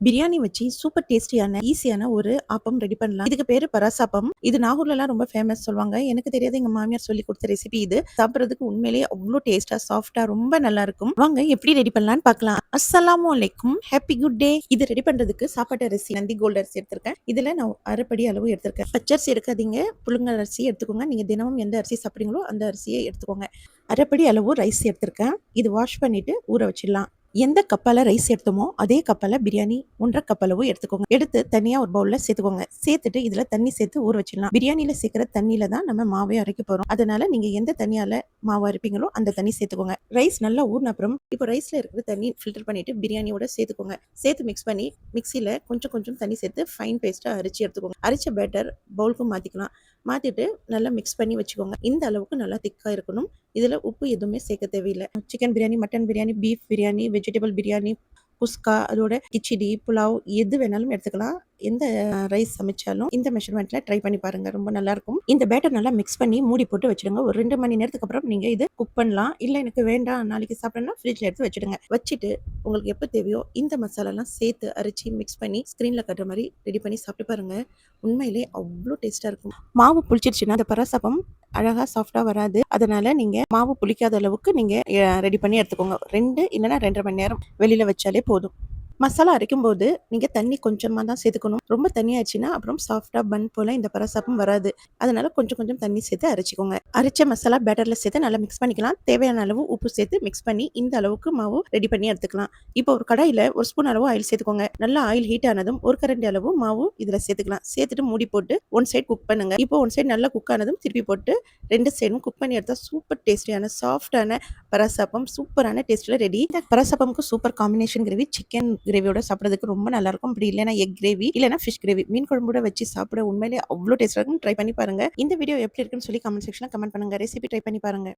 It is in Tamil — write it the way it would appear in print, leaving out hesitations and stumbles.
பிரியாணி வச்சு சூப்பர் டேஸ்டியான ஈஸியான ஒரு ஆப்பம் ரெடி பண்ணலாம். இதுக்கு பேரு பராசாப்பம். இது நாகூர்லலாம் ரொம்ப ஃபேமஸ் சொல்லுவாங்க. எனக்கு தெரியாது, எங்க மாமியார் சொல்லி கொடுத்த ரெசிபி இது. சாப்பிடுறதுக்கு உண்மையிலேயே அவ்ளோ டேஸ்டா, சாஃப்ட்டா ரொம்ப நல்லா இருக்கும். வாங்க எப்படி ரெடி பண்ணலாம்னு பார்க்கலாம். அஸ்ஸலாமு அலைக்கும். Happy good day. இது ரெடி பண்றதுக்கு சாப்பாட்டு அரிசி நந்தி கோல்ட் அரிசி எடுத்திருக்கேன். இதுல நான் அரைப்படி அளவு எடுத்திருக்கேன். பச்சரிசி எடுக்காதீங்க, புழுங்கல் அரிசி எடுத்துக்கோங்க. நீங்க தினமும் எந்த அரிசி சாப்பிடுறீங்களோ அந்த அரிசியை எடுத்துக்கோங்க. அரைப்படி அளவு ரைஸ் எடுத்திருக்கேன். இது வாஷ் பண்ணிட்டு ஊற வச்சிடலாம். எந்த கப்பால ரைஸ் எடுத்தோமோ அதே கப்பால பிரியாணி 1.5 கப் அளவு எடுத்துக்கோங்க. எடுத்து தனியா ஒரு பவுல்ல சேர்த்துக்கோங்க. சேர்த்துட்டு இதுல தண்ணி சேர்த்து ஊற வச்சிடலாம். பிரியாணியில சேர்க்கிற தண்ணியில தான் நம்ம மாவை அரைக்க போறோம். அதனால நீங்க எந்த தண்ணியால மாவு அரைப்பீங்களோ அந்த தண்ணி சேர்த்துக்கோங்க. ரைஸ் நல்லா ஊறின அப்புறம் இப்போ ரைஸ்ல இருக்கிற தண்ணி ஃபில்டர் பண்ணிட்டு பிரியாணியோட சேர்த்துக்கோங்க. சேர்த்து மிக்ஸ் பண்ணி மிக்சியில கொஞ்சம் கொஞ்சம் தண்ணி சேர்த்து ஃபைன் பேஸ்டா அரைச்சி எடுத்துக்கோங்க. அரைச்ச பேட்டர் பவுலுக்கு மாத்திக்கலாம். மாத்திட்டு நல்லா மிக்ஸ் பண்ணி வச்சுக்கோங்க. இந்த அளவுக்கு நல்லா திக்கா இருக்கணும். இதுல உப்பு எதுவுமே சேர்க்க தேவையில்லை. Chicken biryani, mutton biryani, beef biryani, vegetable biryani, kuska, அதோட கிச்சடி, புலாவ் எது வேணாலும் எடுத்துக்கலாம். எந்த ரைஸ் சமைச்சாலும் இந்த மெஷர்மெண்ட்ல ட்ரை பண்ணி பாருங்க, ரொம்ப நல்லா இருக்கும். இந்த பேட்டர் நல்லா மிக்ஸ் பண்ணி மூடி போட்டு வச்சிடுங்க. ஒரு 2 மணி நேரத்துக்கு அப்புறம் நீங்க இது குக் பண்ணலாம். இல்ல எனக்கு வேண்டாம் நாளைக்கு சாப்பிடணும்னா ஃப்ரிட்ஜ்ல எடுத்து வச்சிடுங்க. வச்சுட்டு உங்களுக்கு எப்போ தேவையோ இந்த மசாலாலாம் சேர்த்து அரைச்சி மிக்ஸ் பண்ணி ஸ்க்ரீன்ல கட்டுற மாதிரி ரெடி பண்ணி சாப்பிட்டு பாருங்க. உண்மையிலே அவ்வளோ டேஸ்டா இருக்கும். மாவு புளிச்சிருச்சுன்னா அந்த பராசப்பம் அழகா சாஃப்டா வராது. அதனால நீங்க மாவு புளிக்காத அளவுக்கு நீங்க ரெடி பண்ணி எடுத்துக்கோங்க. 2 இல்லைன்னா 2.5 மணி நேரம் வெளியில வச்சாலே போதும். மசாலா அரைக்கும் போது நீங்க தண்ணி கொஞ்சமா தான் சேர்த்துக்கணும். ரொம்ப தண்ணி ஆச்சுன்னா அப்புறம் சாஃப்டா பன் போல இந்த பராசப்பம் வராது. அதனால கொஞ்சம் கொஞ்சம் தண்ணி சேர்த்து அரைச்சிக்கோங்க. அரைச்ச மசாலா பேட்டர்ல சேர்த்து நல்லா மிக்ஸ் பண்ணிக்கலாம். தேவையான அளவு உப்பு சேர்த்து மிக்ஸ் பண்ணி இந்த அளவுக்கு மாவு ரெடி பண்ணி எடுத்துக்கலாம். இப்போ ஒரு கடாயில ஒரு ஸ்பூன் அளவு ஆயில் சேர்த்துக்கோங்க. நல்லா ஆயில் ஹீட் ஆனதும் ஒரு கரண்டி அளவு மாவு இதுல சேர்த்துக்கலாம். சேர்த்துட்டு மூடி போட்டு ஒன் சைடு குக் பண்ணுங்க. இப்போ ஒன் சைடு நல்லா குக் ஆனதும் திருப்பி போட்டு 2 சைடும் குக் பண்ணி எடுத்தா சூப்பர் டேஸ்டியான சாஃப்டான பராசப்பம் சூப்பரான டேஸ்ட்ல ரெடி. இந்த பராசப்பம்க்கு சூப்பர் காம்பினேஷன் கிரேவி சிக்கன் கிரேவியோட சாப்பிடுறதுக்கு ரொம்ப நல்லா இருக்கும். அப்படி இல்லைன்னா எக் கிரேவி இல்லைன்னா ஃபிஷ் கிரேவி மீன் குழம்போட வச்சு சாப்பிட உண்மையிலே அவ்வளோ டேஸ்டா இருக்கும். ட்ரை பண்ணி பாருங்க. இந்த வீடியோ எப்படி இருக்குன்னு சொல்லி கமெண்ட் செக்ஷன்ல கமெண்ட் பண்ணுங்க. ரெசிபி ட்ரை பண்ணி பாருங்க.